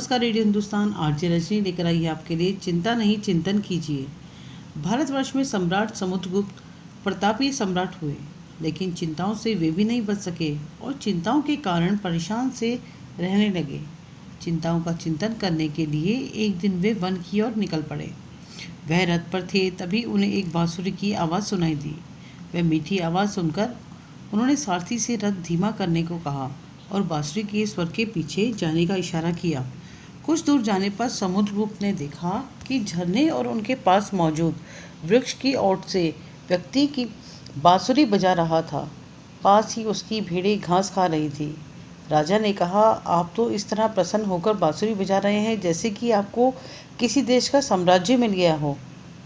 नमस्कार radio Hindustan RJ Rajni लेकर आई है आपके लिए चिंता नहीं चिंतन कीजिए। भारतवर्ष में सम्राट समुद्रगुप्त प्रतापी सम्राट हुए, लेकिन चिंताओं से वे भी नहीं बच सके और चिंताओं के कारण परेशान से रहने लगे। चिंताओं का चिंतन करने के लिए एक दिन वे वन की ओर निकल पड़े। वह रथ पर थे, तभी उन्हें एक बांसुरी की आवाज़ सुनाई दी। वह मीठी आवाज़ सुनकर उन्होंने सारथी से रथ धीमा करने को कहा और बांसुरी के स्वर के पीछे जाने का इशारा किया। कुछ दूर जाने पर समुद्रगुप्त ने देखा कि झरने और उनके पास मौजूद वृक्ष की ओट से व्यक्ति की बांसुरी बजा रहा था। पास ही उसकी भेड़ें घास खा रही थी। राजा ने कहा, आप तो इस तरह प्रसन्न होकर बांसुरी बजा रहे हैं जैसे कि आपको किसी देश का साम्राज्य मिल गया हो।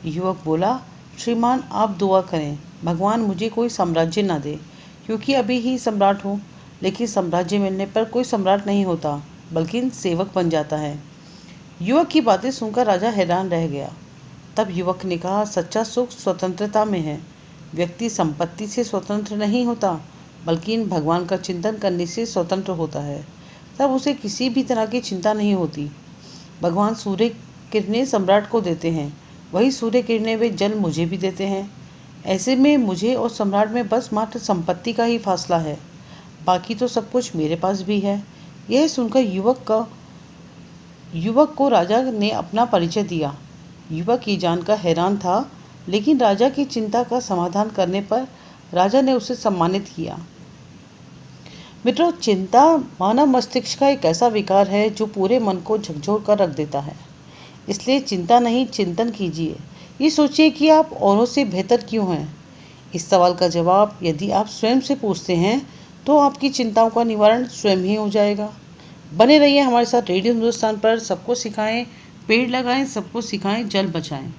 युवक बोला, श्रीमान आप दुआ करें, भगवान मुझे कोई साम्राज्य ना दे, क्योंकि अभी ही सम्राट हूँ। लेकिन साम्राज्य मिलने पर कोई सम्राट नहीं होता, बल्कि सेवक बन जाता है। युवक की बातें सुनकर राजा हैरान रह गया। तब युवक ने कहा, सच्चा सुख स्वतंत्रता में है। व्यक्ति संपत्ति से स्वतंत्र नहीं होता, बल्कि भगवान का चिंतन करने से स्वतंत्र होता है। तब उसे किसी भी तरह की चिंता नहीं होती। भगवान सूर्य किरणें सम्राट को देते हैं, वही सूर्य किरणें वे जल मुझे भी देते हैं। ऐसे में मुझे और सम्राट में बस मात्र संपत्ति का ही फासला है, बाकी तो सब कुछ मेरे पास भी है। यह सुनकर युवक को राजा ने अपना परिचय दिया। युवक ये जानकर हैरान था, लेकिन राजा की चिंता का समाधान करने पर राजा ने उसे सम्मानित किया। मित्रों, चिंता मानव मस्तिष्क का एक ऐसा विकार है जो पूरे मन को झकझोर कर रख देता है। इसलिए चिंता नहीं चिंतन कीजिए। ये सोचिए कि आप औरों से बेहतर क्यों हैं। इस सवाल का जवाब यदि आप स्वयं से पूछते हैं तो आपकी चिंताओं का निवारण स्वयं ही हो जाएगा। बने रहिए हमारे साथ रेडियो हिंदुस्तान पर। सबको सिखाएं पेड़ लगाएं, सबको सिखाएं जल बचाएं।